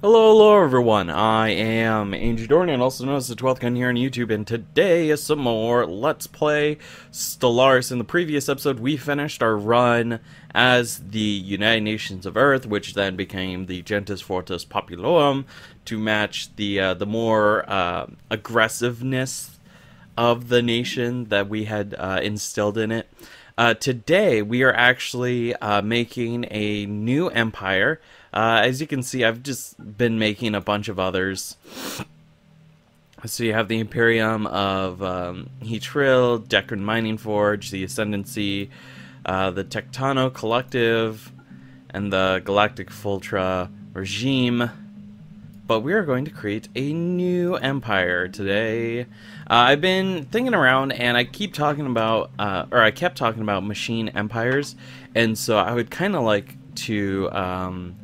Hello everyone, I am Angel Dornian, also known as the 12th Gun here on YouTube, and today is some more Let's Play Stellaris. In the previous episode, we finished our run as the United Nations of Earth, which then became the Gentes Fortis Populorum, to match the more aggressiveness of the nation that we had instilled in it. Today, we are actually making a new empire. As you can see, I've just been making a bunch of others. So you have the Imperium of Heatril, Decran Mining Forge, the Ascendancy, the Tectono Collective, and the Galactic Fultra Regime. But we are going to create a new empire today. I've been thinking around, and I keep talking about, I kept talking about machine empires, and so I would kind of like to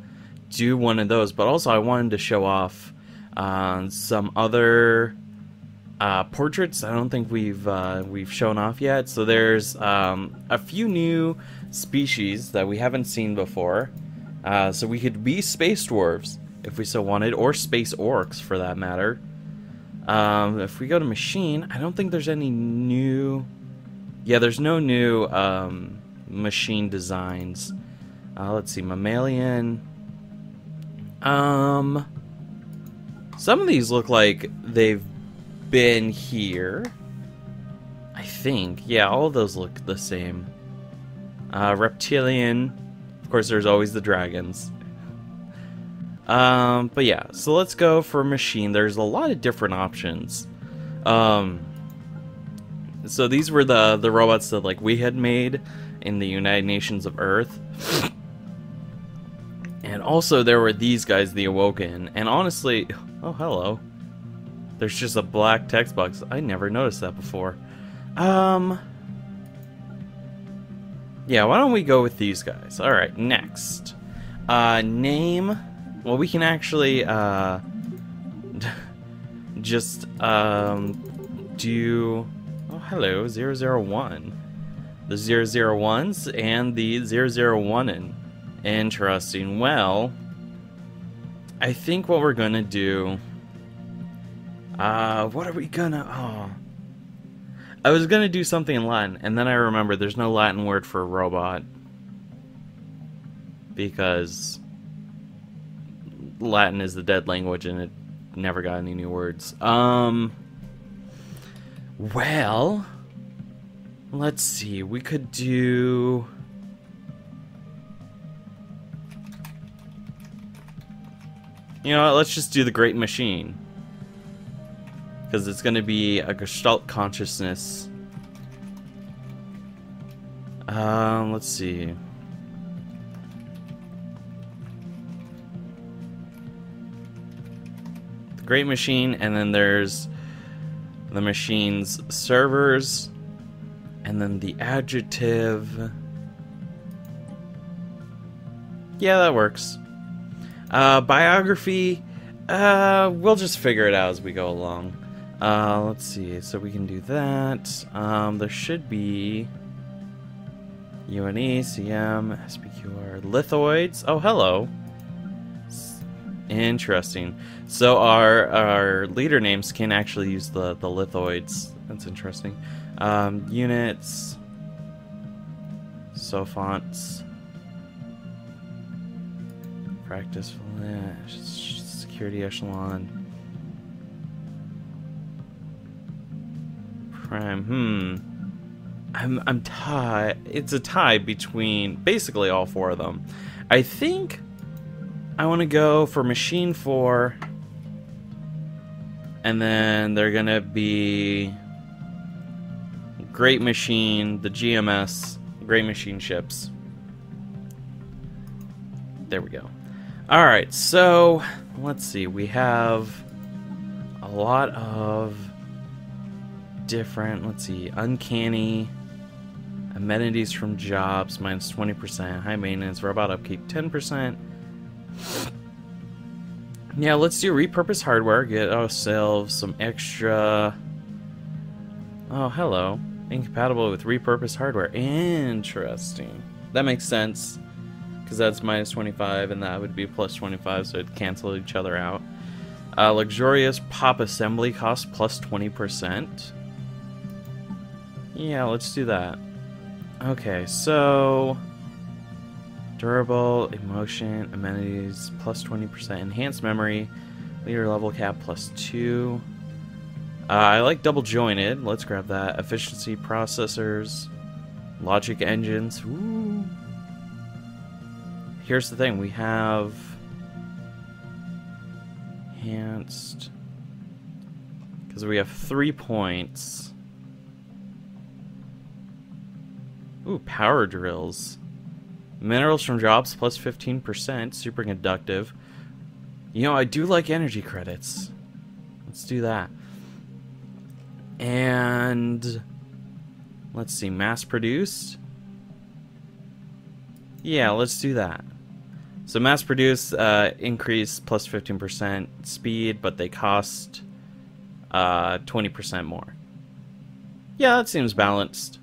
do one of those. But also, I wanted to show off some other portraits. I don't think we've shown off yet. So there's a few new species that we haven't seen before. So we could be space dwarves if we so wanted, or space orcs for that matter. If we go to machine, I don't think there's any new... Yeah, there's no new machine designs. Let's see, mammalian. Some of these look like they've been here. I think. Yeah, all of those look the same. Reptilian. Of course, there's always the dragons. But yeah, so let's go for machine. There's a lot of different options. So these were the robots that like we had made in the United Nations of Earth. And also there were these guys, the Awoken. And honestly, oh hello. There's just a black text box. I never noticed that before. Yeah, why don't we go with these guys? Alright, next. Name. Well, we can actually just do... Oh, hello, 001. The 001s and the 001. Interesting. Well, I think what we're gonna do... what are we gonna... Oh. I was gonna do something in Latin, and then I remembered there's no Latin word for robot. Because... Latin is the dead language and it never got any new words. Well, let's see. We could do... You know what, let's just do the Great Machine. Because it's going to be a Gestalt consciousness. Let's see. Great Machine, and then there's the machine's servers, and then the adjective. Yeah, that works. Biography, we'll just figure it out as we go along. Let's see, so we can do that. There should be UNE, CM, SPQR, lithoids. Oh, hello. Interesting. So our leader names can actually use the lithoids. That's interesting. Units, Sophonts, practice, security echelon, prime. I'm tied. It's a tie between basically all four of them. I think I want to go for Machine 4, and then they're going to be Great Machine, the GMS, Great Machine ships. There we go. Alright, so let's see. We have a lot of different, let's see, uncanny, amenities from jobs, minus 20%, high maintenance, robot upkeep, 10%. Yeah, let's do repurposed hardware, get ourselves some extra... Oh, hello. Incompatible with repurposed hardware. Interesting. That makes sense. because that's minus 25, and that would be plus 25, so it'd cancel each other out. Luxurious pop assembly cost plus 20%. Yeah, let's do that. Okay, so durable, emotion, amenities, plus 20%, enhanced memory, leader level cap, plus 2. I like double jointed. Let's grab that. Efficiency processors, logic engines. Ooh. Here's the thing. We have enhanced, because we have 3 points. Ooh, power drills. Minerals from jobs plus 15%. Superconductive. You know, I do like energy credits. Let's do that. And let's see, mass produced. Yeah, let's do that. So mass produced increase plus 15% speed, but they cost 20% more. Yeah, that seems balanced.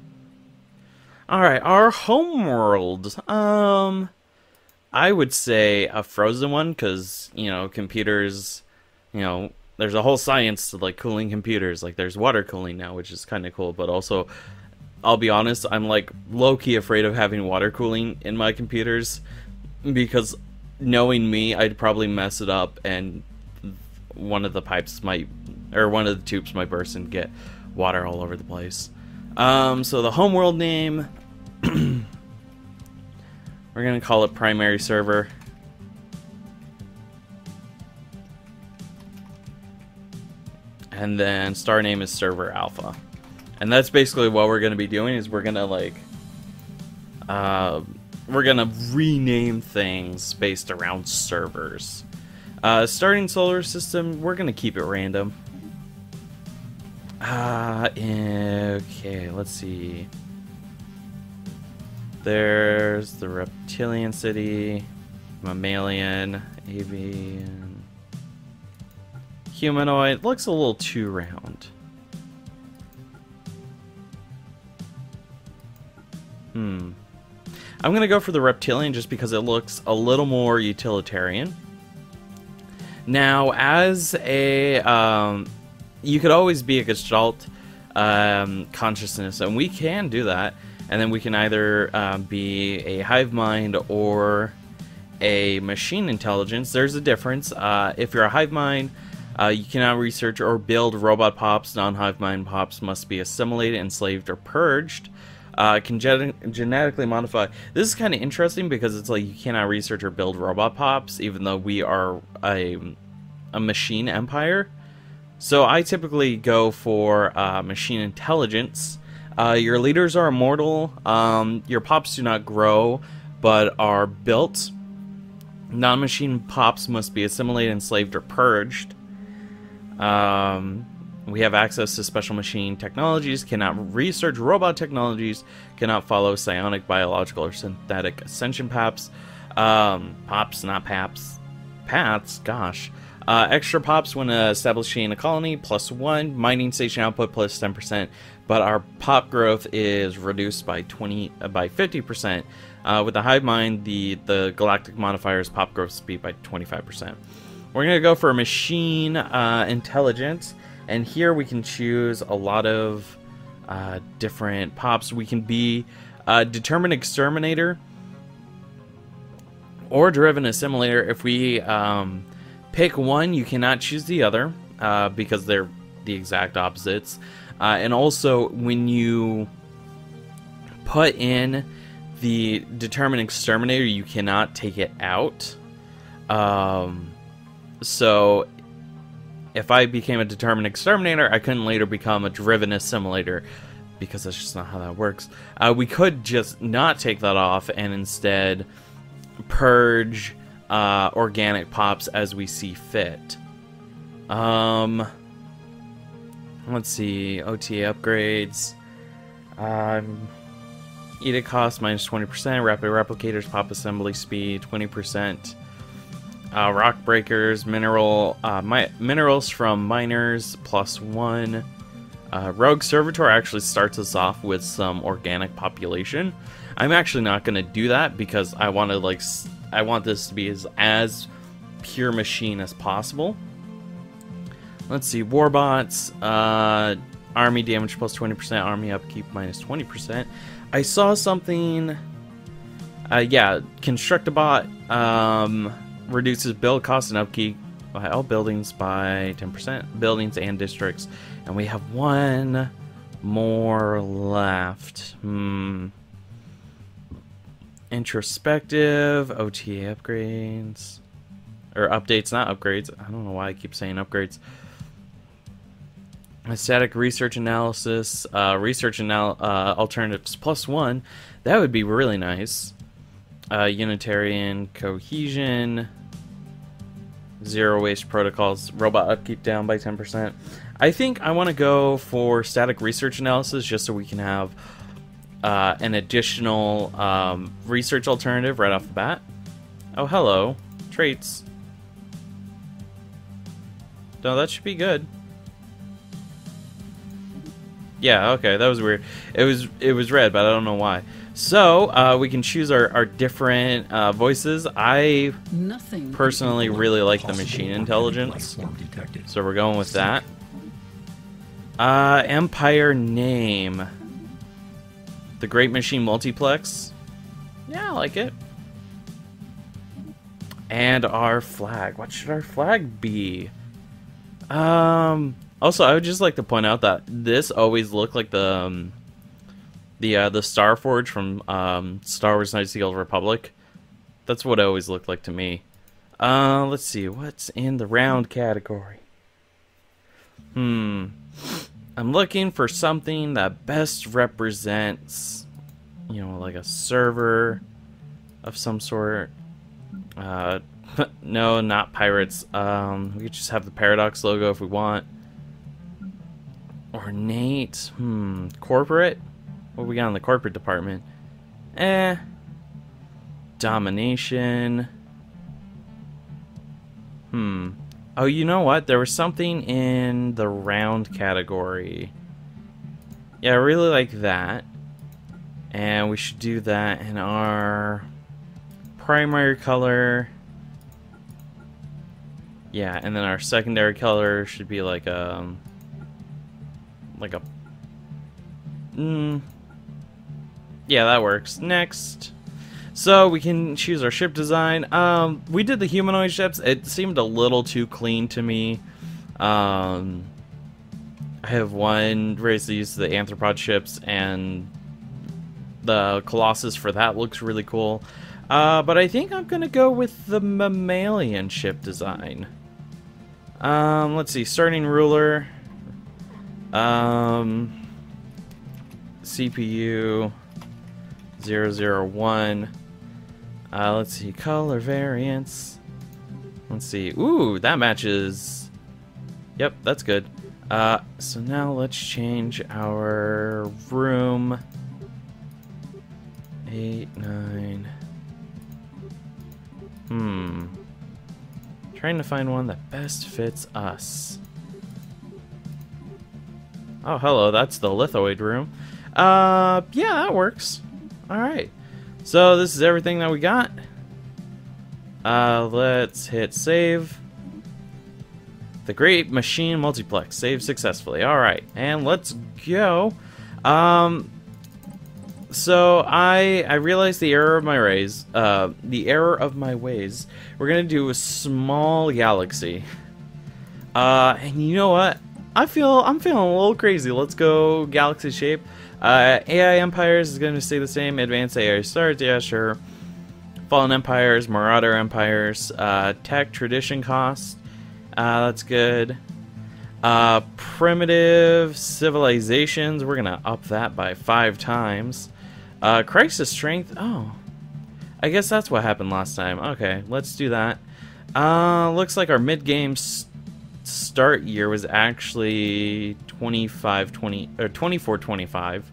Alright, our homeworld. I would say a frozen one, because, you know, computers, you know, there's a whole science to, like, cooling computers. Like, there's water cooling now, which is kind of cool, but also, I'll be honest, I'm, like, low-key afraid of having water cooling in my computers, because knowing me, I'd probably mess it up, and one of the pipes might, or one of the tubes might burst and get water all over the place. So the homeworld name, we're gonna call it primary server. And then star name is server alpha. And that's basically what we're gonna be doing, is we're gonna like we're gonna rename things based around servers. Starting solar system, we're gonna keep it random. Okay, let's see. There's the reptilian city, mammalian, avian, humanoid. Looks a little too round. I'm gonna go for the reptilian just because it looks a little more utilitarian. Now, as a you could always be a Gestalt consciousness, and we can do that. And then we can either be a hive mind or a machine intelligence. There's a difference. If you're a hive mind, you cannot research or build robot pops. Non-hive mind pops must be assimilated, enslaved, or purged. Can genetically modify. This is kind of interesting because it's like you cannot research or build robot pops, even though we are a machine empire. So I typically go for machine intelligence. Your leaders are immortal. Your pops do not grow, but are built. Non-machine pops must be assimilated, enslaved, or purged. We have access to special machine technologies, cannot research robot technologies, cannot follow psionic, biological, or synthetic ascension paths. Pops, not paps. Paths, gosh. Extra pops when establishing a colony, +1. Mining station output, +10%. But our pop growth is reduced by 50%. With the hive mind, the galactic modifiers pop growth speed by 25%. We're gonna go for a machine intelligence, and here we can choose a lot of different pops. We can be determined exterminator or driven assimilator. If we pick one, you cannot choose the other because they're the exact opposites. And also, when you put in the determined exterminator, you cannot take it out. So, if I became a determined exterminator, I couldn't later become a driven assimilator, because that's just not how that works. We could just not take that off and instead purge organic pops as we see fit. Let's see, OTA upgrades. Edict cost -20%, rapid replicators, pop assembly speed 20%. Rock breakers, minerals from miners +1. Rogue Servitor actually starts us off with some organic population. I'm actually not going to do that because I want to I want this to be as pure machine as possible. Let's see, Warbots, army damage plus 20%, army upkeep minus 20%. I saw something, yeah, Constructabot reduces build cost and upkeep by all buildings by 10%, buildings and districts. And we have one more left. Introspective, OTA upgrades. Or updates, not upgrades. I don't know why I keep saying upgrades. A static research analysis, alternatives +1. That would be really nice. Unitarian cohesion. Zero waste protocols. Robot upkeep down by 10%. I think I want to go for static research analysis just so we can have an additional research alternative right off the bat. Oh, hello. Traits. No, that should be good. Yeah, okay, that was weird. It was red, but I don't know why. So, we can choose our different voices. I personally really like the machine intelligence, so we're going with that. Empire name. The Great Machine Multiplex. Yeah, I like it. And our flag. What should our flag be? Also, I would just like to point out that this always looked like the Starforge from Star Wars Knights of the Old Republic. That's what it always looked like to me. Let's see, what's in the round category? I'm looking for something that best represents, you know, like a server of some sort. No, not pirates. We could just have the Paradox logo if we want. Ornate. Corporate? What we got in the corporate department? Domination. Oh, you know what? There was something in the round category. Yeah, I really like that. And we should do that in our primary color. Yeah, and then our secondary color should be like a yeah, that works. Next. So we can choose our ship design. We did the humanoid ships. It seemed a little too clean to me. I have one race that uses the anthropod ships, and the Colossus for that looks really cool. But I think I'm gonna go with the mammalian ship design. Let's see, starting ruler. CPU 001. Let's see, color variants. Let's see. Ooh, that matches. Yep, that's good. So now let's change our room. 8, 9. Trying to find one that best fits us. Oh, hello, that's the lithoid room. Yeah, that works. Alright. So this is everything that we got. Let's hit save. The Great Machine Multiplex. Save successfully. Alright, and let's go. So I realized the error of my ways. We're gonna do a small galaxy. And you know what? I'm feeling a little crazy. Let's go galaxy shape. AI Empires is going to stay the same. Advanced AI Stars, yeah, sure. Fallen Empires, Marauder Empires. Tech Tradition cost. That's good. Primitive Civilizations. We're going to up that by 5 times. Crisis Strength. Oh. I guess that's what happened last time. Okay, let's do that. Looks like our mid-game start year was actually 24-25.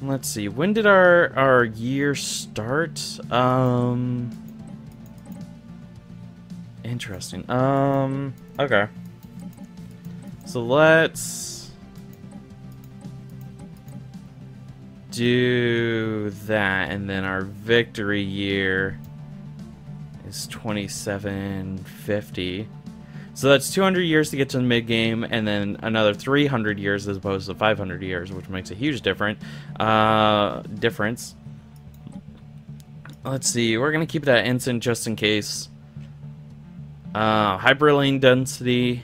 Let's see, when did our year start? Interesting. Okay. So let's do that, and then our victory year is 2750. So that's 200 years to get to the mid-game, and then another 300 years as opposed to 500 years, which makes a huge difference. Let's see, we're going to keep that instant just in case. Hyperlane density.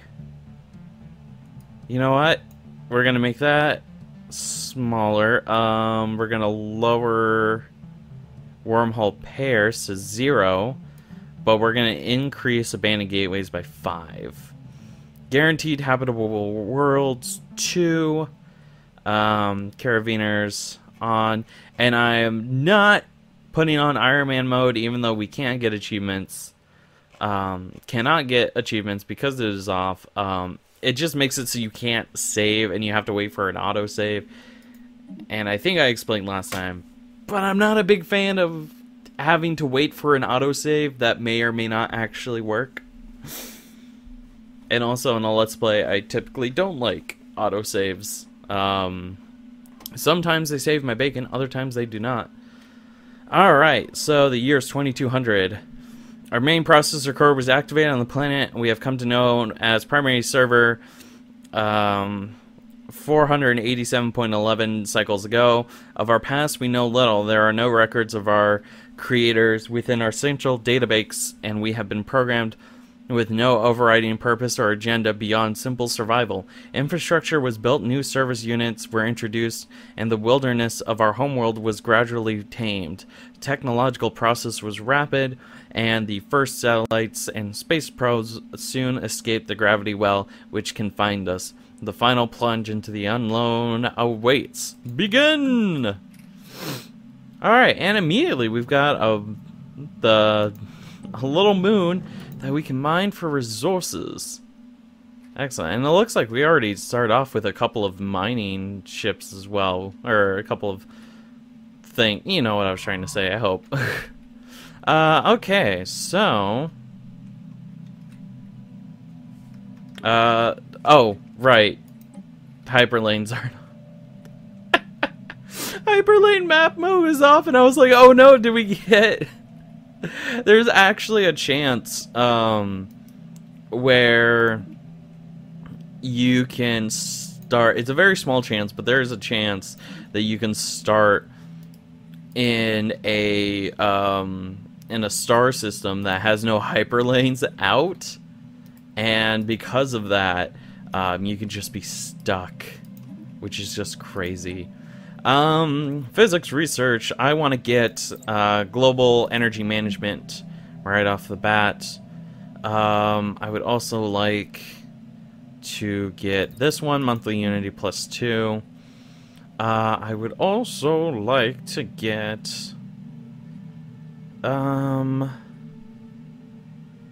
You know what? We're going to make that smaller. We're going to lower wormhole pairs to 0. But we're going to increase abandoned gateways by 5. Guaranteed habitable worlds 2. Caravaners on. And I am not putting on Iron Man mode, even though we can't get achievements. Cannot get achievements because it is off. It just makes it so you can't save and you have to wait for an autosave. And I think I explained last time. But I'm not a big fan of having to wait for an autosave that may or may not actually work. And also in a Let's Play, I typically don't like autosaves. Sometimes they save my bacon, other times they do not. Alright, so the year is 2200. Our main processor core was activated on the planet we have come to know as primary server 487.11 cycles ago. Of our past, we know little. There are no records of our creators within our central database, and we have been programmed with no overriding purpose or agenda beyond simple survival. Infrastructure was built, new service units were introduced, and the wilderness of our homeworld was gradually tamed. Technological process was rapid, and the first satellites and space probes soon escaped the gravity well which confined us. The final plunge into the unknown awaits. Begin! Alright, and immediately we've got a little moon that we can mine for resources. Excellent. And it looks like we already started off with a couple of mining ships as well. Or a couple of things. You know what I was trying to say, I hope. Okay, so... oh, right. Hyperlanes are... Hyperlane map mode is off, and I was like, oh no, did we get... There's actually a chance, where you can start... It's a very small chance, but there is a chance that you can start in a star system that has no hyperlanes out, and because of that, you can just be stuck, which is just crazy. Physics research. I want to get global energy management right off the bat. I would also like to get this one, monthly unity +2. I would also like to get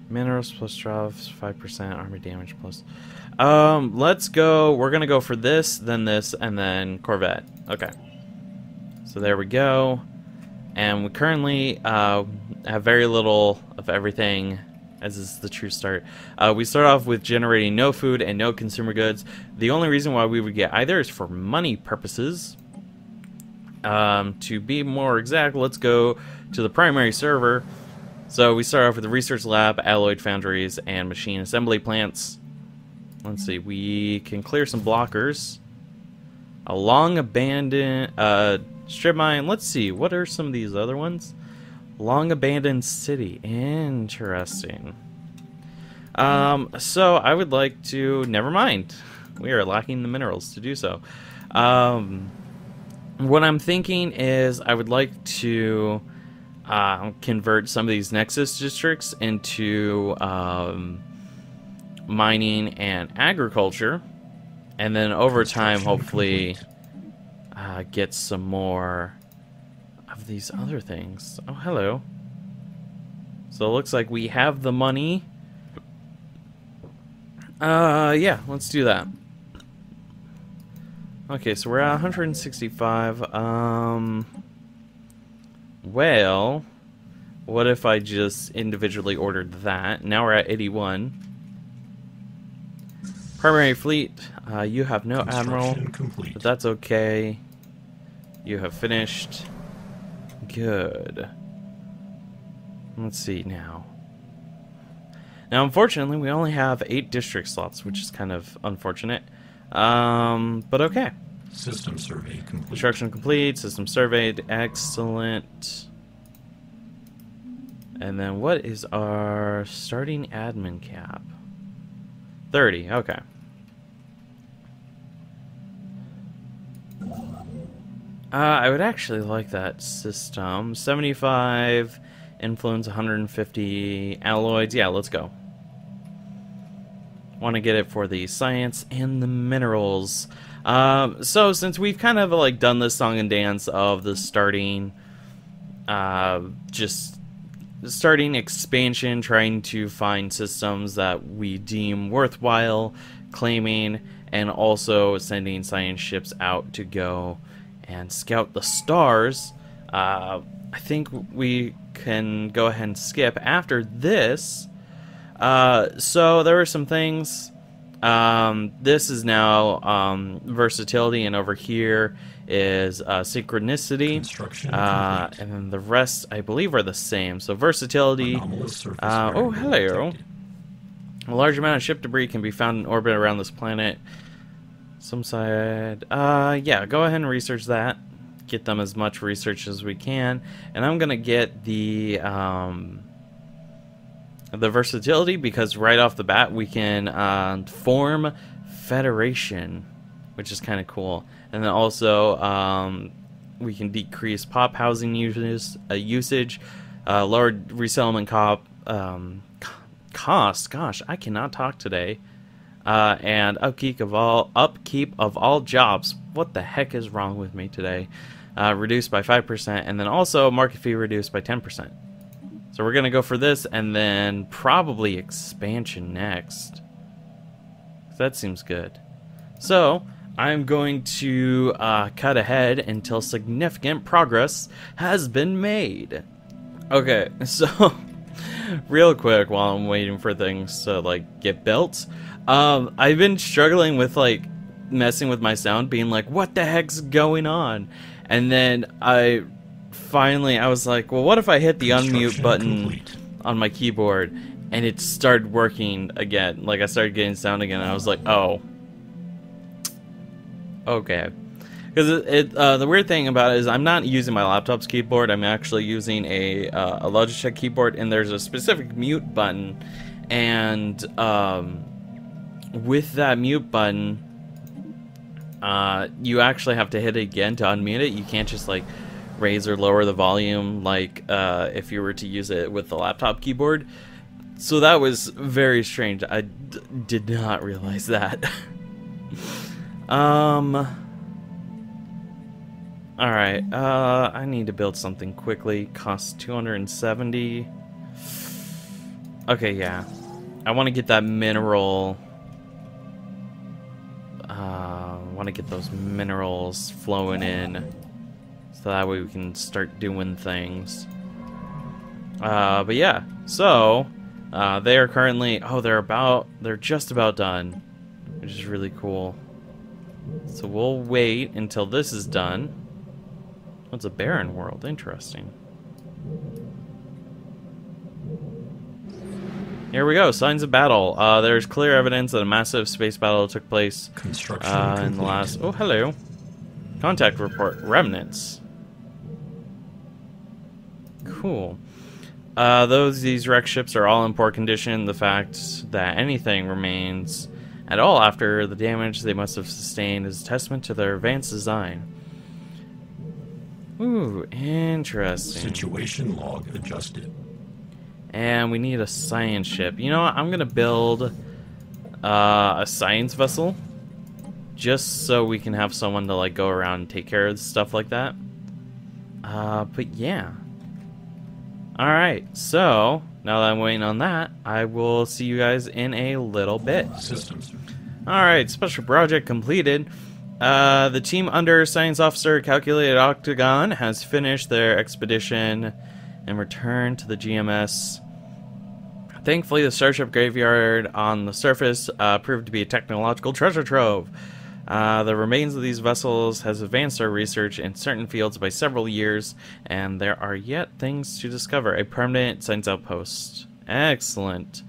minerals plus drops, 5% army damage plus. Let's go. We're gonna go for this, and then Corvette. Okay. So there we go. And we currently have very little of everything, as is the true start. We start off with generating no food and no consumer goods. The only reason why we would get either is for money purposes. To be more exact, let's go to the primary server. So we start off with the research lab, alloy foundries, and machine assembly plants. Let's see, we can clear some blockers. A long abandoned strip mine. Let's see, what are some of these other ones? Long abandoned city. Interesting. So I would like to... Never mind. We are lacking the minerals to do so. What I'm thinking is I would like to convert some of these Nexus districts into mining and agriculture, and then over time hopefully get some more of these other things. Oh, hello. So it looks like we have the money. Yeah, let's do that. Okay, so we're at 165. Well, what if I just individually ordered that? Now we're at 81. Primary fleet, you have no admiral, complete. but that's okay. You have finished. Good. Let's see now. Now, unfortunately, we only have 8 district slots, which is kind of unfortunate. But okay. System survey complete. Construction complete. System surveyed. Excellent. And then what is our starting admin cap? 30. Okay. I would actually like that system. 75 influence, 150 alloys. Yeah, let's go. Want to get it for the science and the minerals. So since we've kind of like done this song and dance of the starting, just starting expansion, trying to find systems that we deem worthwhile claiming, and also sending science ships out to go and scout the stars, I think we can go ahead and skip after this. So there were some things. This is now versatility, and over here is synchronicity. And then the rest, I believe, are the same. So versatility. Oh, hello. Detected. A large amount of ship debris can be found in orbit around this planet. Some side. Yeah, go ahead and research that. Get them as much research as we can. And I'm gonna get the versatility, because right off the bat we can form Federation, which is kind of cool. And then also we can decrease pop housing usage, lower resettlement cost. Gosh, I cannot talk today. And upkeep of all jobs. What the heck is wrong with me today? Reduced by 5%, and then also market fee reduced by 10%. So we're gonna go for this, and then probably expansion next. That seems good. So I'm going to cut ahead until significant progress has been made. Okay, so real quick while I'm waiting for things to like get built. I've been struggling with like messing with my sound, being like, what the heck's going on? And then I was like, well, what if I hit the unmute button on my keyboard and it started working again? Like I started getting sound again, and I was like, oh, okay. Because the weird thing about it is I'm not using my laptop's keyboard. I'm actually using a Logitech keyboard, and there's a specific mute button, and with that mute button, you actually have to hit it again to unmute it. You can't just like raise or lower the volume like if you were to use it with the laptop keyboard. So that was very strange. I did not realize that. Alright, I need to build something quickly. Costs 270. Okay, yeah. I want to get that mineral. Want to get those minerals flowing in, so that way we can start doing things. But yeah, so they are currently. Oh, they're just about done, which is really cool. So we'll wait until this is done. What's a barren world? Interesting. Here we go. Signs of battle. There's clear evidence that a massive space battle took place in the last. Oh, hello. Contact report. Remnants. Cool. These wrecked ships are all in poor condition. The fact that anything remains at all after the damage they must have sustained is a testament to their advanced design. Ooh, interesting. Situation log adjusted. And we need a science ship. You know what? I'm gonna build a science vessel, just so we can have someone to like go around and take care of stuff like that. But yeah. All right. So now that I'm waiting on that, I will see you guys in a little bit. Systems. All right. Special project completed. The team under Science Officer Calculated Octagon has finished their expedition and returned to the GMS Thankfully, the starship graveyard on the surface proved to be a technological treasure trove. The remains of these vessels has advanced our research in certain fields by several years, and there are yet things to discover. A permanent science outpost. Excellent.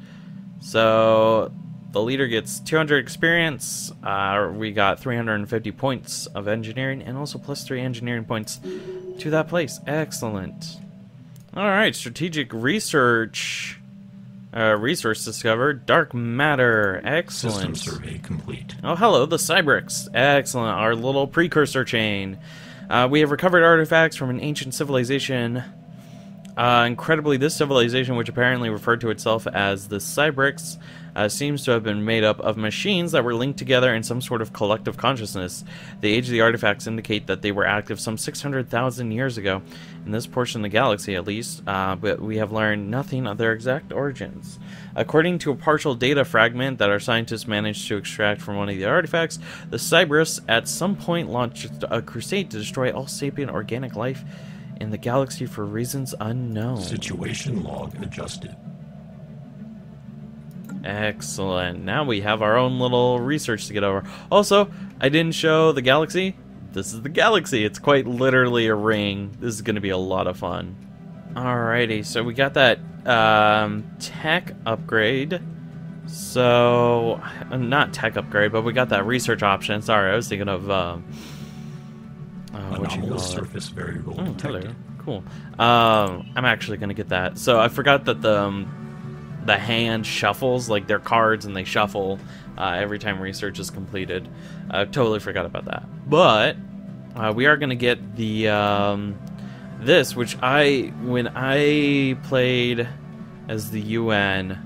So, the leader gets 200 experience. We got 350 points of engineering, and also plus 3 engineering points to that place. Excellent. Alright, strategic research. Resource discovered. Dark matter. Excellent. System survey complete. Oh, hello, the Cybrix. Excellent. Our little precursor chain. We have recovered artifacts from an ancient civilization. Incredibly, this civilization, which apparently referred to itself as the Cybrix, seems to have been made up of machines that were linked together in some sort of collective consciousness. The age of the artifacts indicate that they were active some 600,000 years ago, in this portion of the galaxy at least, but we have learned nothing of their exact origins. According to a partial data fragment that our scientists managed to extract from one of the artifacts, the Cybrus at some point launched a crusade to destroy all sapient organic life in the galaxy for reasons unknown. Situation log adjusted. Excellent. Now we have our own little research to get over. Also, I didn't show the galaxy. This is the galaxy. It's quite literally a ring. This is going to be a lot of fun. Alrighty, so we got that tech upgrade. So, not tech upgrade, but we got that research option. Sorry, I was thinking of Anomalous surface variable detected. Hello. Cool. I'm actually gonna get that. So I forgot that the hand shuffles, like they're cards and they shuffle every time research is completed. I totally forgot about that. But we are gonna get the this, which when I played as the UN,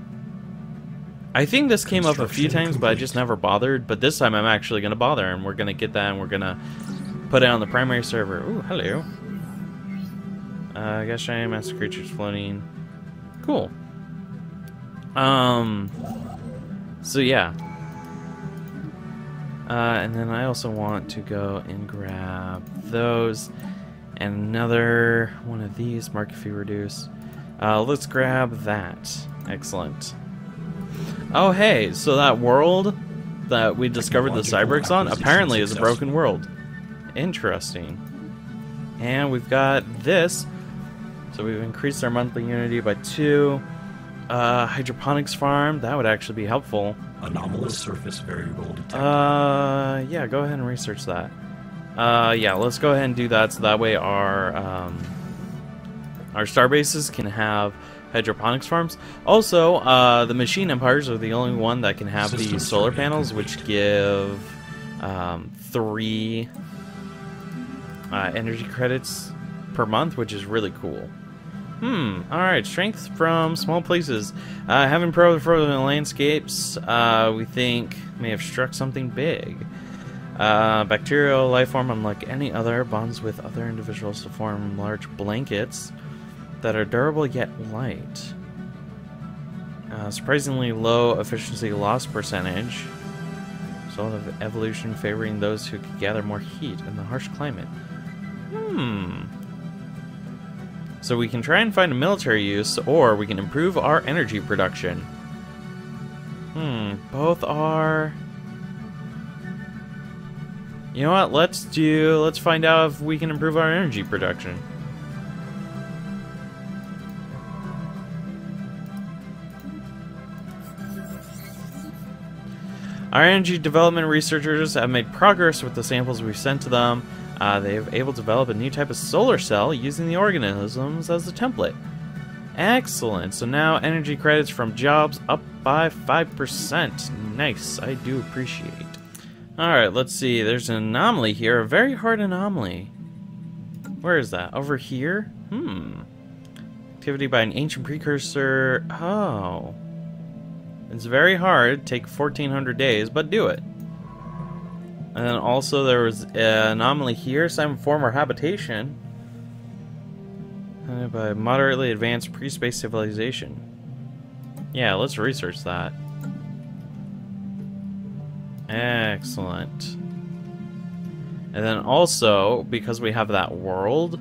I think this came up a few times, but I just never bothered. But this time I'm actually gonna bother, and we're gonna get that, and we're gonna put it on the primary server. Ooh, hello. I guess giant massive creatures floating. Cool. So yeah. And then I also want to go and grab those. And another one of these, market fee reduce. Let's grab that. Excellent. Oh hey, so that world that we discovered the Cybrix on apparently is a broken world. Interesting. And we've got this. So we've increased our monthly unity by 2. Hydroponics farm, that would actually be helpful. Anomalous surface variable detected. Yeah, go ahead and research that. Yeah, let's go ahead and do that so that way our star bases can have hydroponics farms. Also, the machine empires are the only one that can have these solar panels, which give 3 energy credits per month, which is really cool. Alright, strength from small places. Having probed further landscapes, we think may have struck something big. Bacterial life form, unlike any other, bonds with other individuals to form large blankets that are durable yet light. Surprisingly low efficiency loss percentage. Result of evolution favoring those who could gather more heat in the harsh climate. So we can try and find a military use, or we can improve our energy production. Both are... You know what, let's find out if we can improve our energy production. Our energy development researchers have made progress with the samples we've sent to them. They have able to develop a new type of solar cell using the organisms as a template. Excellent. So now energy credits from jobs up by 5%. Nice. I do appreciate. Alright, let's see. There's an anomaly here. A very hard anomaly. Where is that? Over here? Activity by an ancient precursor. Oh. It's very hard. Take 1,400 days, but do it. And then also there was an anomaly here, some former habitation by moderately advanced pre-space civilization. Yeah, let's research that. Excellent. And then also, because we have that world,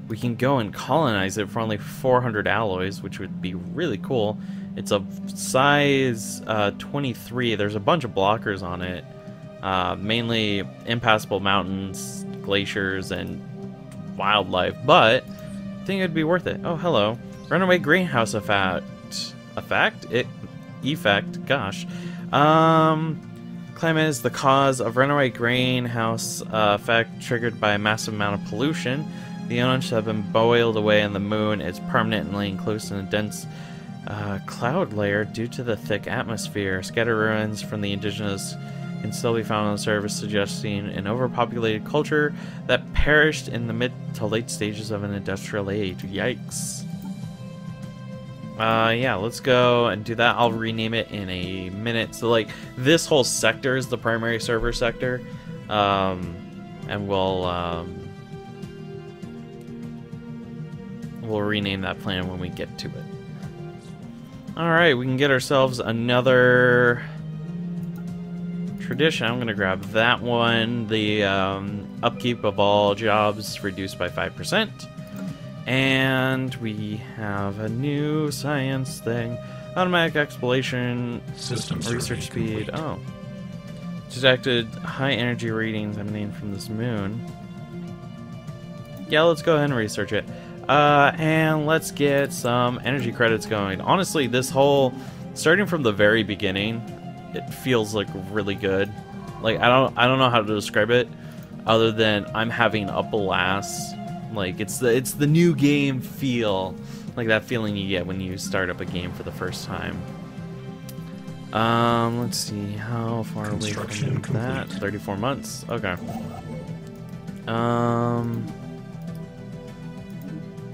we can go and colonize it for only 400 alloys, which would be really cool. It's a size 23. There's a bunch of blockers on it. Mainly impassable mountains, glaciers, and wildlife, but I think it'd be worth it. Oh, hello. Runaway greenhouse effect. Effect? Gosh. Climate is the cause of runaway greenhouse effect triggered by a massive amount of pollution. The elements have been boiled away, and the moon is permanently enclosed in a dense cloud layer due to the thick atmosphere. Scattered ruins from the indigenous can still be found on the surface, suggesting an overpopulated culture that perished in the mid to late stages of an industrial age. Yikes. Yeah, let's go and do that. I'll rename it in a minute. So, like, this whole sector is the primary server sector. And we'll rename that planet when we get to it. Alright, we can get ourselves another tradition. I'm gonna grab that one. The upkeep of all jobs reduced by 5%. And we have a new science thing. Automatic exploration. System research speed. complete. Oh. Detected high energy readings emanating from this moon. Yeah, let's go ahead and research it. And let's get some energy credits going. Honestly, this whole, starting from the very beginning, it feels like really good. Like, I don't know how to describe it other than I'm having a blast. Like, it's the new game feel, like that feeling you get when you start up a game for the first time. Let's see, how far away from that? 34 months. Okay.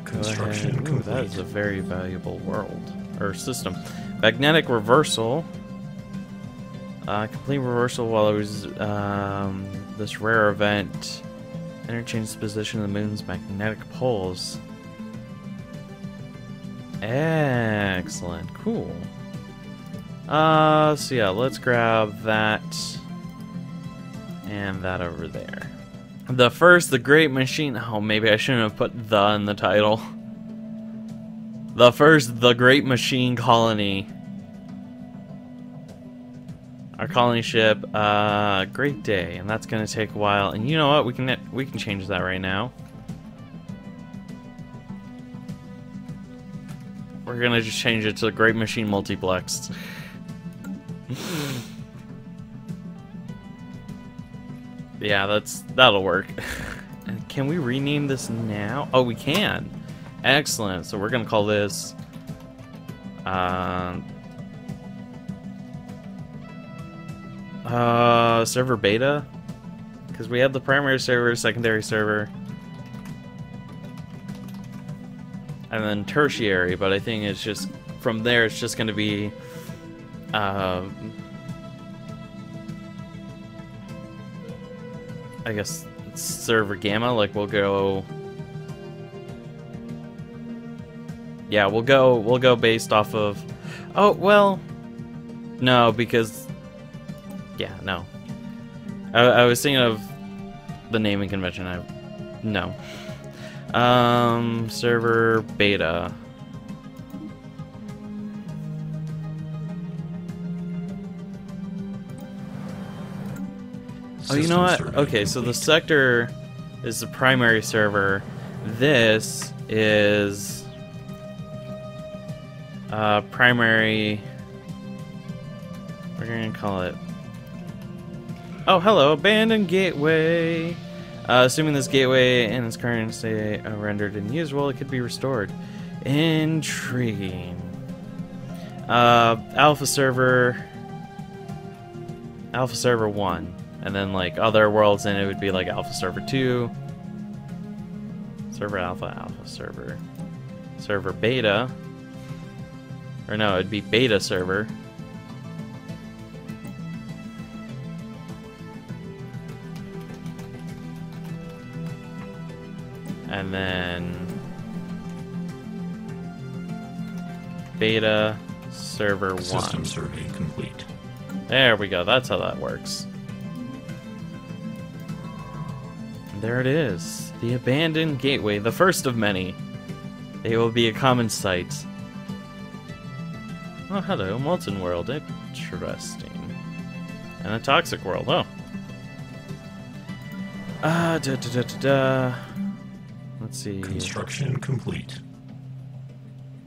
Construction Ooh, complete. that is a very valuable world or system. Magnetic reversal. Complete reversal while it was this rare event. Interchange the position of the moon's magnetic poles. Excellent. Cool. So yeah, let's grab that and that over there. The great machine. Oh, maybe I shouldn't have put "the" in the title. The great machine colony. Our colony ship, great day, and that's gonna take a while. And you know what? We can change that right now. We're gonna just change it to the Great Machine Multiplexed. Yeah, that'll work. Can we rename this now? Oh, we can. Excellent. So we're gonna call this server beta, because we have the primary server, secondary server, and then tertiary, but I think it's just from there it's just going to be I guess server gamma. Like we'll go based off of, oh well, no, because yeah, no. I was thinking of the naming convention. No. Server beta. Oh, you know what? Okay, so the sector is the primary server. This is primary. We're gonna call it. Oh, hello, abandoned gateway. Assuming this gateway in its current state rendered unusable, it could be restored. Intriguing. Alpha server 1, and then like other worlds in it would be like Alpha server 2, server alpha server beta, or no, it'd be beta server. And then beta server 1. System survey complete. There we go. That's how that works. And there it is. The abandoned gateway, the first of many. They will be a common sight. Oh, hello, molten world. Interesting. And a toxic world. Oh. Let's see. Construction complete.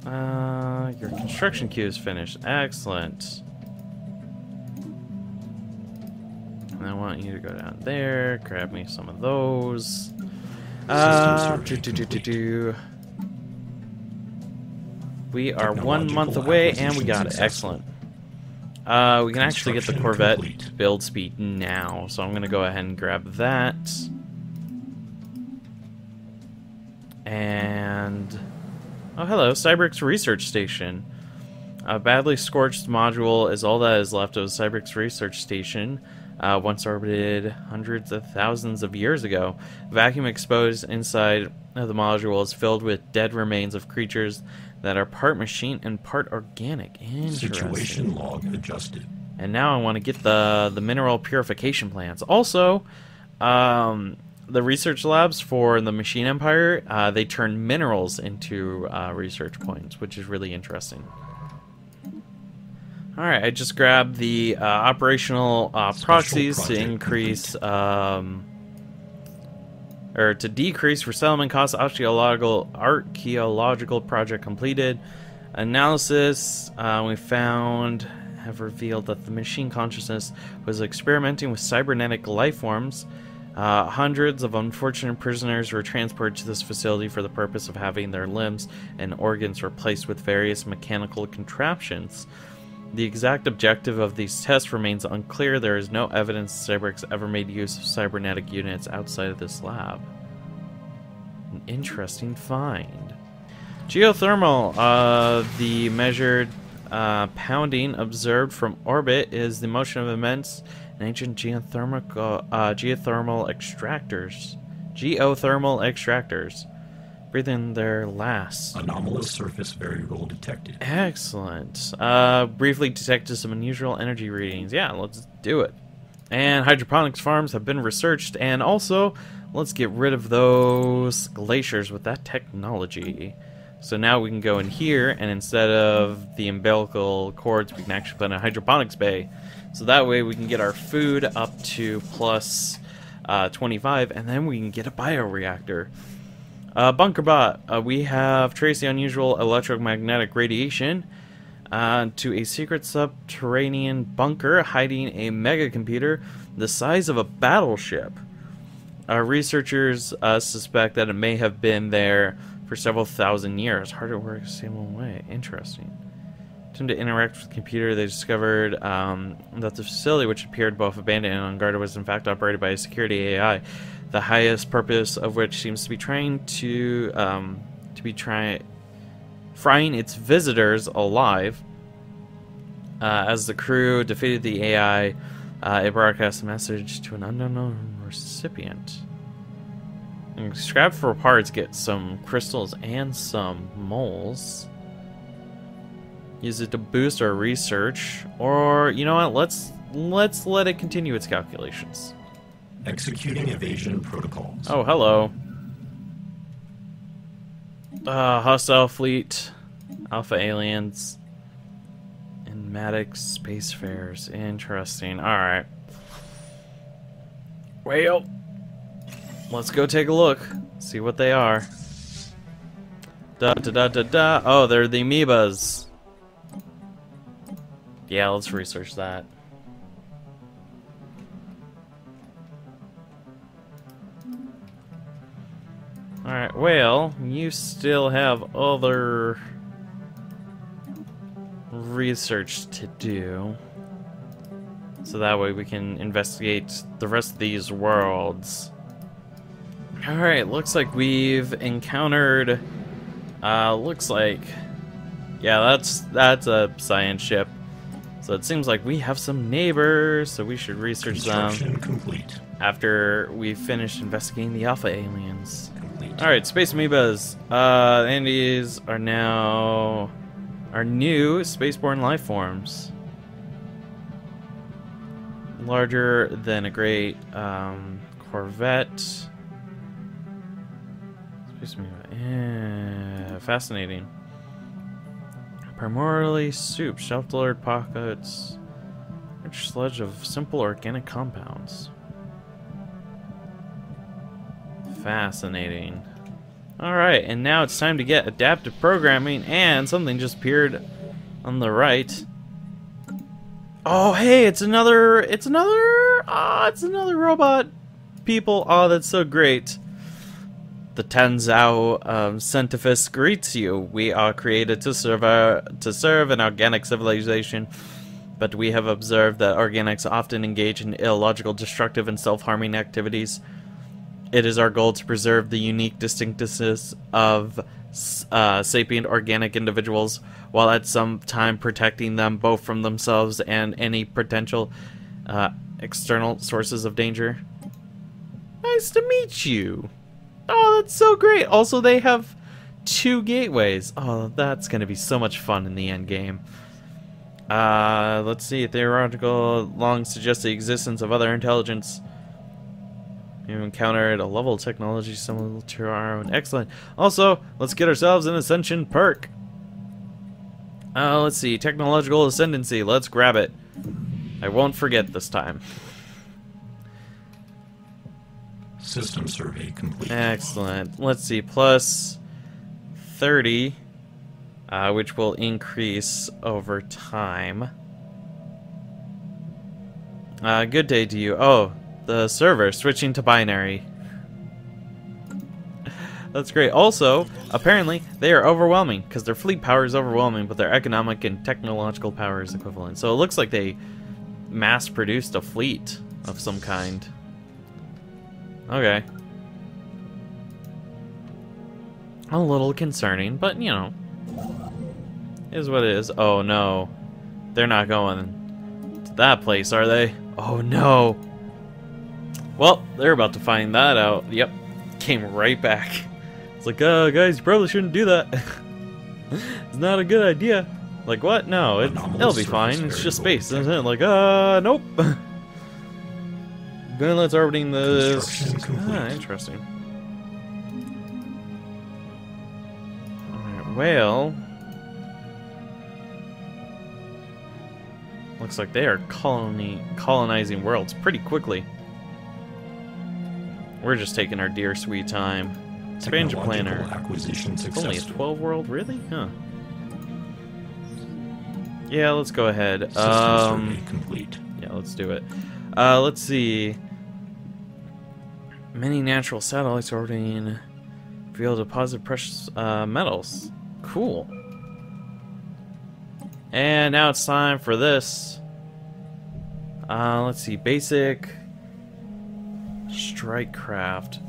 Your construction queue is finished. Excellent. And I want you to go down there, grab me some of those. We are 1 month away, and we got it. Excellent. We can actually get the Corvette build speed now, so I'm going to go ahead and grab that. And... oh, hello, Cyberx Research Station. A badly scorched module is all that is left of Cyberx Research Station, once orbited hundreds of thousands of years ago. Vacuum exposed inside of the module is filled with dead remains of creatures that are part machine and part organic. Interesting. Situation log adjusted. And now I want to get the mineral purification plants. Also, the research labs for the Machine Empire, they turn minerals into research points, which is really interesting. Alright, I just grabbed the operational proxies to increase, or to decrease resettlement costs. Archaeological project completed. Analysis, we have revealed that the machine consciousness was experimenting with cybernetic life forms. Hundreds of unfortunate prisoners were transported to this facility for the purpose of having their limbs and organs replaced with various mechanical contraptions. The exact objective of these tests remains unclear. There is no evidence Cyberx ever made use of cybernetic units outside of this lab. An interesting find. Geothermal. The measured pounding observed from orbit is the motion of immense and ancient geothermal extractors. Geothermal extractors. Breathing their last. Anomalous surface variable detected. Excellent. Briefly detected some unusual energy readings. Yeah, let's do it. And hydroponics farms have been researched, and also let's get rid of those glaciers with that technology. So now we can go in here, and instead of the umbilical cords, we can actually put in a hydroponics bay. So that way we can get our food up to plus 25, and then we can get a bioreactor. Bunker bot. We have traced the unusual electromagnetic radiation to a secret subterranean bunker hiding a mega computer the size of a battleship. Researchers suspect that it may have been there for several thousand years. Hard to work the same way. Interesting. Time to interact with the computer, they discovered that the facility, which appeared both abandoned and unguarded, was in fact operated by a security AI. The highest purpose of which seems to be frying its visitors alive. As the crew defeated the AI, it broadcast a message to an unknown recipient. And scrap for parts, get some crystals and some moles. Use it to boost our research, or you know what? Let's let it continue its calculations. Executing evasion protocols. Oh, hello. Hostile fleet, alpha aliens, and Maddox spacefares. Interesting. Alright. Well, let's go take a look. See what they are. Oh, they're the amoebas. Yeah, let's research that. Alright, well, you still have other research to do. So that way we can investigate the rest of these worlds. Alright, looks like we've encountered... looks like... yeah, that's a science ship. So it seems like we have some neighbors, so we should research them complete. after we finish investigating the alpha aliens. Complete. Alright, space amoebas. These are now our new spaceborne life forms. Larger than a great Corvette. Space amoeba. Yeah, fascinating. Primarily soup, shelf-delivered pockets, rich sludge of simple organic compounds. Fascinating. Alright, and now it's time to get adaptive programming, and something just appeared on the right. Oh, hey, it's another robot people. Oh, that's so great. The Tenzhou Synthesis greets you. We are created to serve an organic civilization, but we have observed that organics often engage in illogical, destructive, and self-harming activities. It is our goal to preserve the unique distinctiveness of sapient organic individuals, while at some time protecting them both from themselves and any potential external sources of danger. Nice to meet you. Oh, that's so great. Also, they have 2 gateways. Oh, that's going to be so much fun in the end game. Let's see. Theoretical long suggests the existence of other intelligence. We've encountered a level of technology similar to our own. Excellent. Also, let's get ourselves an Ascension perk. Let's see. Technological Ascendancy. Let's grab it. I won't forget this time. System survey complete. Excellent. Let's see. Plus 30, which will increase over time. Good day to you. Oh, the server switching to binary. That's great. Also, apparently, they are overwhelming, because their fleet power is overwhelming, but their economic and technological power is equivalent. So it looks like they mass-produced a fleet of some kind. Okay. A little concerning, but, you know, is what it is. Oh, no. They're not going to that place, are they? Oh, no. Well, they're about to find that out. Yep. Came right back. It's like, guys, you probably shouldn't do that. It's not a good idea. Like, what? No, it'll be fine. It's just space, isn't it? Like, nope. Then let's orbiting this. Interesting. Alright, well. Looks like they are colonizing worlds pretty quickly. We're just taking our dear sweet time. Expansion planner. Only a 12 world? Really? Huh. Yeah, let's go ahead. Complete. Yeah, let's do it. Let's see. Many natural satellites orbiting field deposit precious metals. Cool. And now it's time for this. Let's see. Basic strike craft.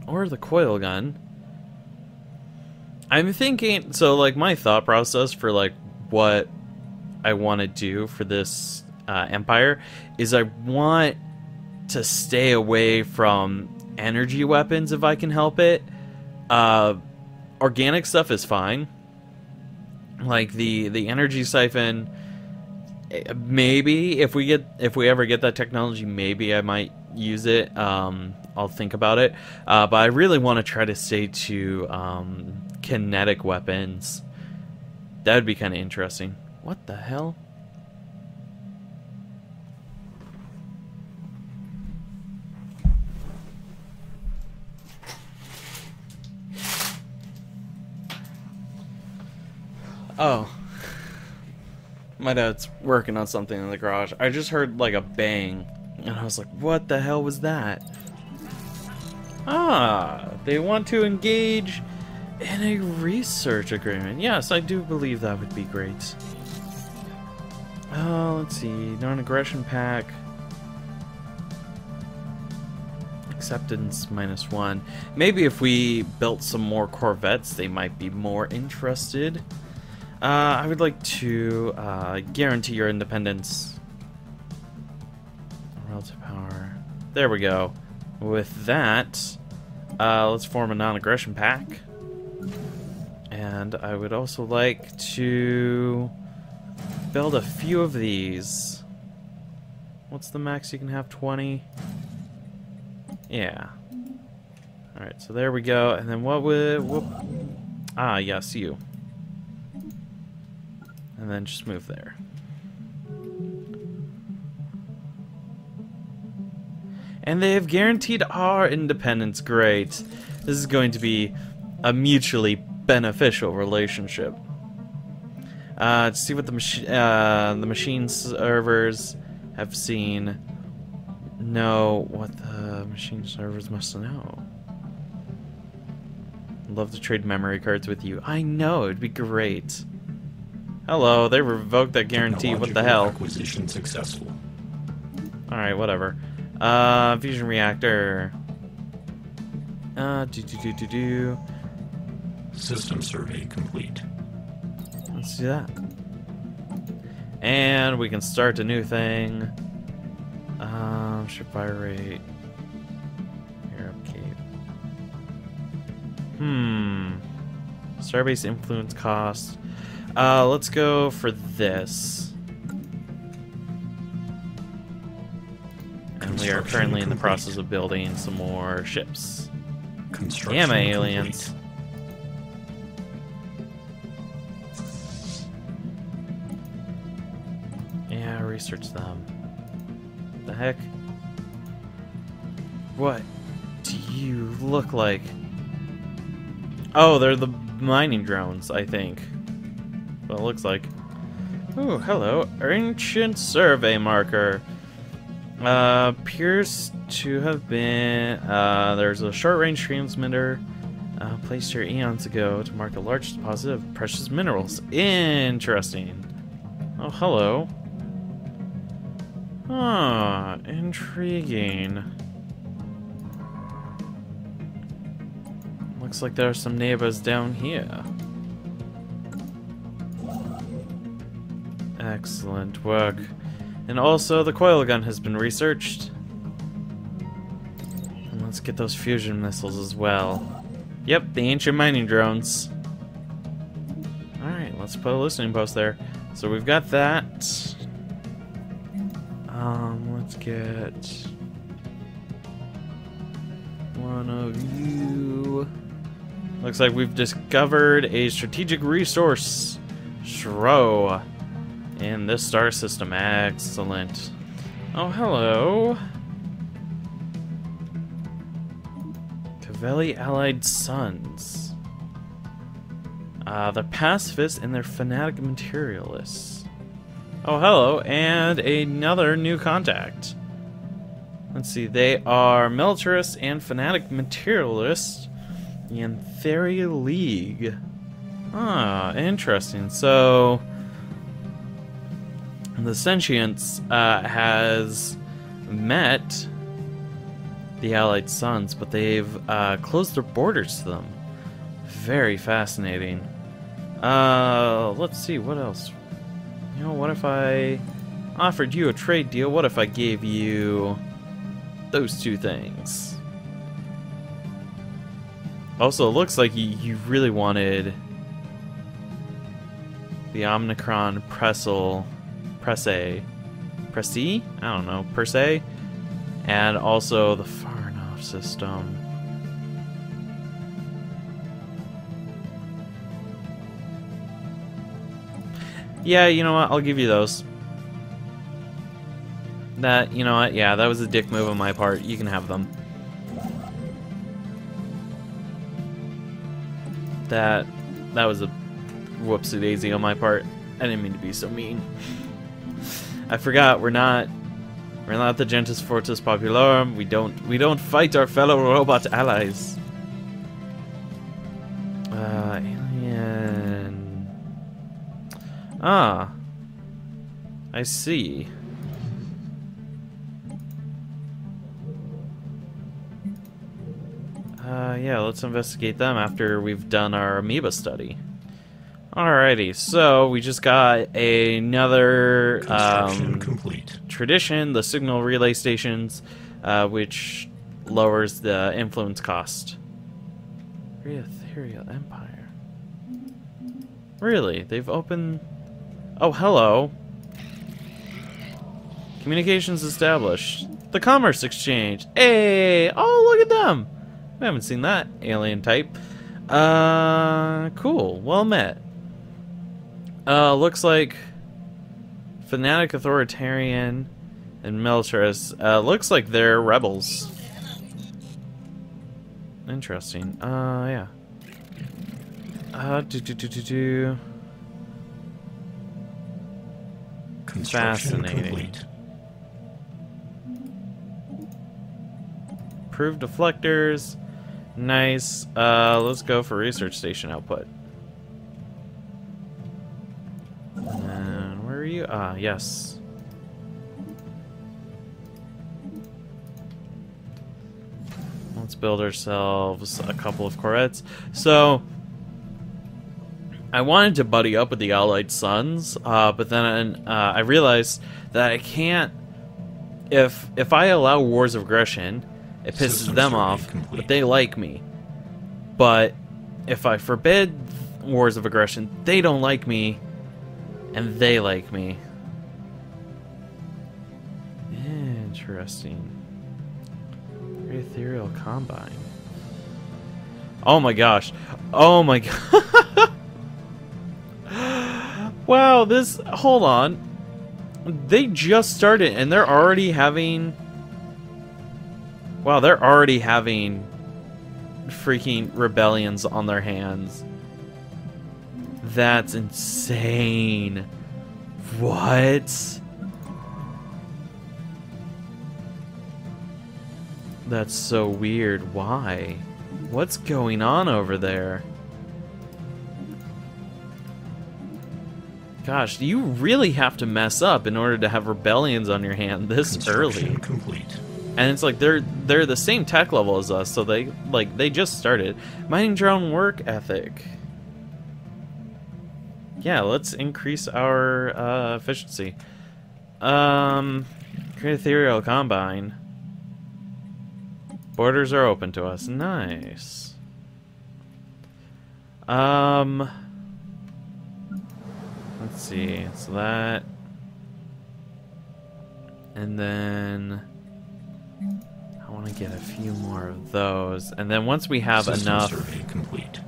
Or the coil gun. I'm thinking, so like my thought process for like what I want to do for this empire is I want to stay away from energy weapons if I can help it. Organic stuff is fine. Like the energy siphon, maybe if we ever get that technology, maybe I might use it. I'll think about it. But I really want to try to stay to kinetic weapons. That would be kind of interesting. What the hell? Oh. My dad's working on something in the garage. I just heard like a bang. And I was like, what the hell was that? Ah, they want to engage in a research agreement. Yes, I do believe that would be great. Let's see. Non-aggression pack. Acceptance -1. Maybe if we built some more corvettes, they might be more interested. I would like to guarantee your independence. Relative power. There we go. With that, let's form a non-aggression pack. And I would also like to build a few of these. What's the max you can have? 20? Yeah. Alright, so there we go. And then what would... Ah, yes, you. And then just move there. And they have guaranteed our independence. Great. This is going to be a mutually beneficial relationship. To see what the machine servers have seen. Know what the machine servers must know. I'd love to trade memory cards with you. I know, it'd be great. Hello, they revoked that guarantee. What the hell? Acquisition successful. Alright, whatever. Fusion reactor. System survey complete. Let's do that. And we can start a new thing. Ship fire rate. Air upkeep. Starbase influence cost. Let's go for this. And we are currently in the process of building some more ships. Damn aliens. Yeah, research them. The heck? What do you look like? Oh, they're the mining drones, I think. Well, it looks like. Oh, hello. Ancient survey marker. Appears to have been... there's a short-range transmitter placed here eons ago to mark a large deposit of precious minerals. Interesting. Oh, hello. Ah, intriguing. Looks like there are some neighbors down here. Excellent work. And also, the coil gun has been researched. And let's get those fusion missiles as well. Yep, the ancient mining drones. Alright, let's put a listening post there. So we've got that. Let's get one of you. Looks like we've discovered a strategic resource. Shro. In this star system. Excellent. Oh, hello. Cavelli Allied Sons. They're pacifists and they're fanatic materialists. Oh, hello, and another new contact. Let's see, they are militarists and fanatic materialists in Theory League. Ah, interesting. So, the Sentience has met the Allied Sons, but they've closed their borders to them. Very fascinating. Let's see, what else? You know, what if I offered you a trade deal? What if I gave you those two things? Also, it looks like you really wanted the Omnicron Presse? I don't know, per se? And also the Farnoff system. Yeah, you know what? I'll give you those. That, you know what? Yeah, that was a dick move on my part. You can have them. That was a whoopsie daisy on my part. I didn't mean to be so mean. I forgot we're not the Gentis Fortis Popularum. We don't fight our fellow robot allies. Alien. Ah, I see. Yeah, let's investigate them after we've done our amoeba study. Alrighty, so we just got another complete. Tradition, the signal relay stations, which lowers the influence cost. Ethereal Empire. Really? They've opened... Oh, hello. Communications established. The Commerce Exchange. Hey! Oh, look at them! We haven't seen that alien type. Cool. Well met. Looks like fanatic, authoritarian, and militarist. Looks like they're rebels. Interesting. Yeah. Construction Fascinating. complete. Approved deflectors. Nice. Let's go for research station output. And where are you? Ah, yes. Let's build ourselves a couple of corvettes. So, I wanted to buddy up with the Allied Sons, but then I realized that I can't. If I allow wars of aggression, it pisses System them survey off, complete. but they like me. But if I forbid wars of aggression, they don't like me, and they like me. Interesting. Very ethereal combine. Oh my gosh. Oh my god. Wow, this... Hold on. They just started, and they're already having... Wow, they're already having freaking rebellions on their hands. That's insane. What? That's so weird. Why? What's going on over there? Gosh, you really have to mess up in order to have rebellions on your hand this early. Construction complete. And it's like they're the same tech level as us, so they just started. Mining drone work ethic. Yeah, let's increase our efficiency. Create ethereal combine. Borders are open to us. Nice. Let's see. So that, and then I want to get a few more of those, and then once we have System enough survey complete.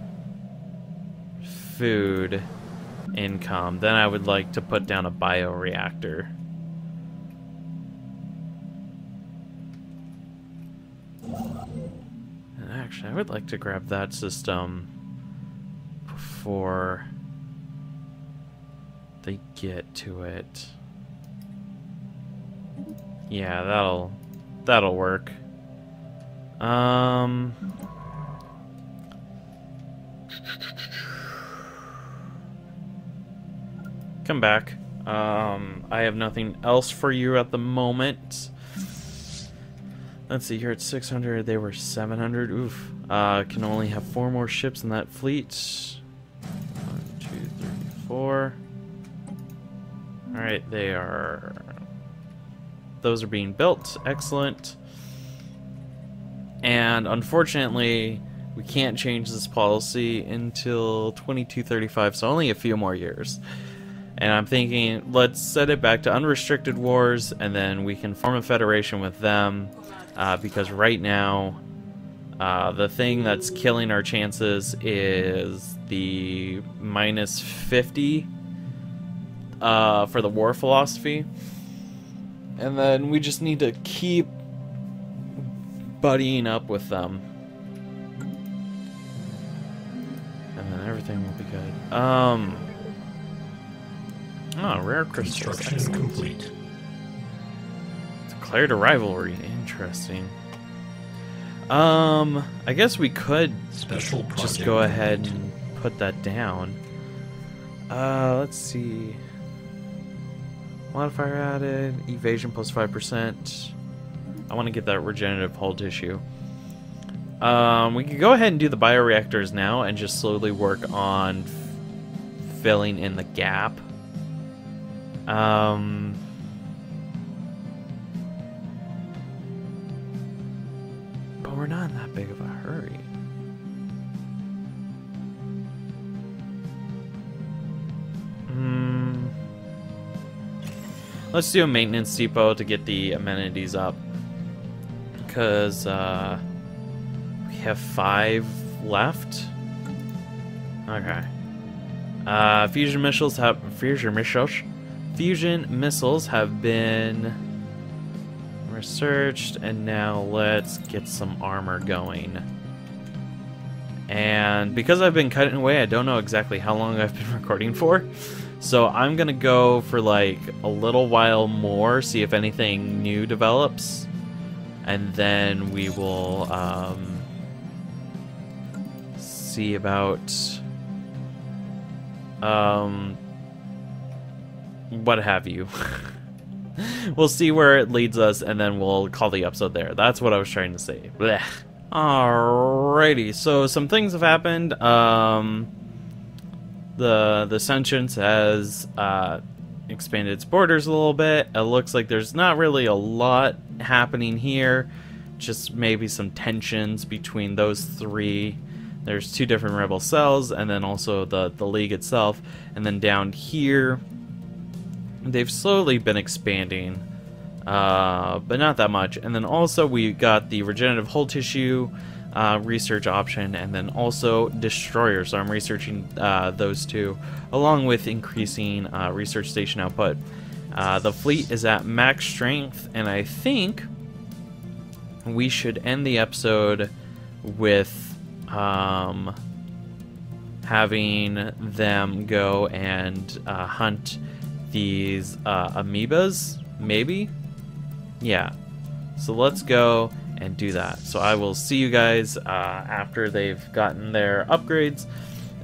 food income, then I would like to put down a bioreactor. And actually, I would like to grab that system before they get to it. Yeah, that'll work. Come back. I have nothing else for you at the moment. Let's see, you're at 600, they were 700. Oof. Can only have 4 more ships in that fleet. 1, 2, 3, 4. Alright, those are being built. Excellent. And unfortunately, we can't change this policy until 2235, so only a few more years. And I'm thinking, let's set it back to unrestricted wars, and then we can form a federation with them. Because right now, the thing that's killing our chances is the minus 50 for the war philosophy. And then we just need to keep buddying up with them. And then everything will be good. Oh, rare crystals. Construction complete. Declared a rivalry. Interesting. I guess we could Special project just go ahead complete. and put that down. Let's see. Modifier added. Evasion plus 5%. I want to get that regenerative hull tissue. We can go ahead and do the bioreactors now and just slowly work on filling in the gap. But we're not in that big of a hurry. Let's do a maintenance depot to get the amenities up. Because we have 5 left. Okay. Fusion missiles have been researched, and now let's get some armor going. And because I've been cutting away, I don't know exactly how long I've been recording for, so I'm gonna go for like a little while more, see if anything new develops, and then we will see about what have you. We'll see where it leads us, and then we'll call the episode there. That's what I was trying to say. Blech. Alrighty, so some things have happened. The Sentience has expanded its borders a little bit. It looks like there's not really a lot happening here, just maybe some tensions between those three. There's 2 different rebel cells, and then also the League itself. And then down here, they've slowly been expanding, but not that much. And then also we got the regenerative hull tissue research option, and then also destroyers. So I'm researching those 2, along with increasing research station output. The fleet is at max strength, and I think we should end the episode with having them go and hunt these amoebas, maybe? Yeah. So let's go and do that. So I will see you guys after they've gotten their upgrades,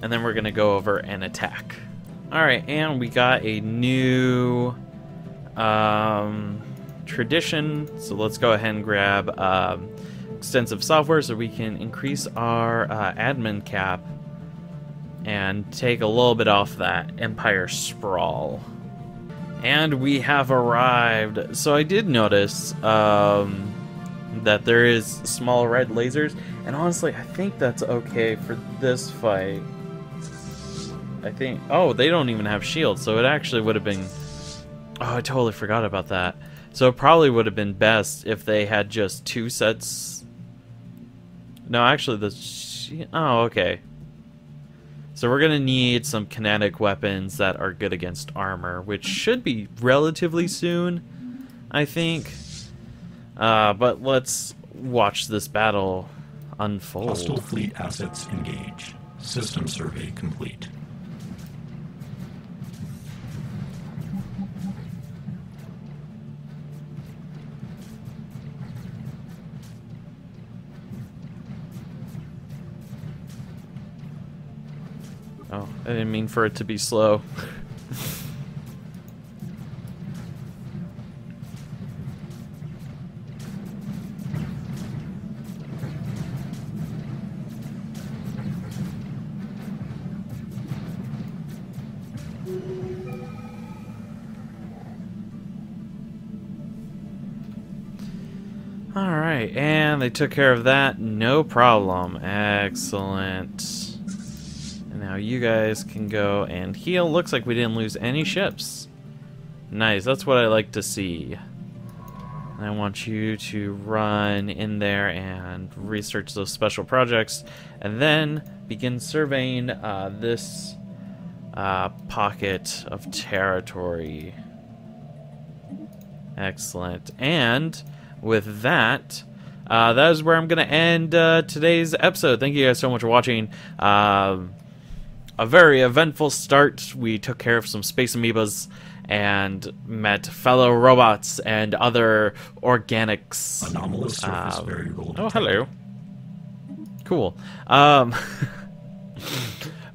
and then we're going to go over and attack. Alright, and we got a new tradition, so let's go ahead and grab extensive software so we can increase our admin cap and take a little bit off that Empire sprawl. And we have arrived. So I did notice that there is small red lasers, and honestly I think that's okay for this fight. I think, oh, they don't even have shields, so it actually would have been, oh, I totally forgot about that. So it probably would have been best if they had just 2 sets. No, actually, oh, okay. So we're gonna need some kinetic weapons that are good against armor, which should be relatively soon, I think. But let's watch this battle unfold. Hostile fleet assets engaged. System survey complete. Oh, I didn't mean for it to be slow. Alright, and they took care of that, no problem. Excellent. And now you guys can go and heal. Looks like we didn't lose any ships. Nice, that's what I like to see. And I want you to run in there and research those special projects, and then begin surveying this pocket of territory. Excellent. And with that, that is where I'm going to end today's episode. Thank you guys so much for watching. A very eventful start. We took care of some space amoebas and met fellow robots and other organics. Anomalous surface variable. Oh, hello. Cool. But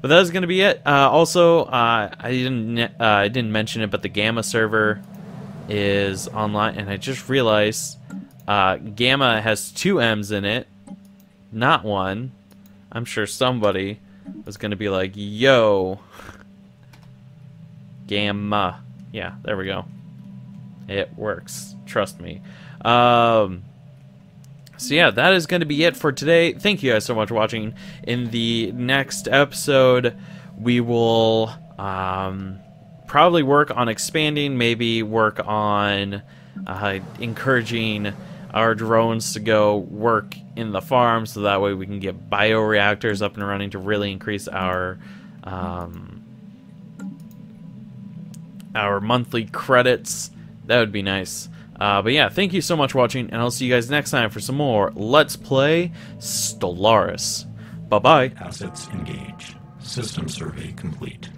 that is going to be it. Also, I didn't mention it, but the Gamma server is online, and I just realized Gamma has 2 M's in it, not 1. I'm sure somebody was going to be like, yo, Gamma. Yeah, there we go. It works. Trust me. So yeah, that is going to be it for today. Thank you guys so much for watching. In the next episode, we will probably work on expanding, maybe work on encouraging our drones to go work in the farm, so that way we can get bioreactors up and running to really increase our our monthly credits. That would be nice. But yeah, thank you so much for watching, and I'll see you guys next time for some more Let's Play Stellaris. Bye-bye. Assets engaged. System survey complete.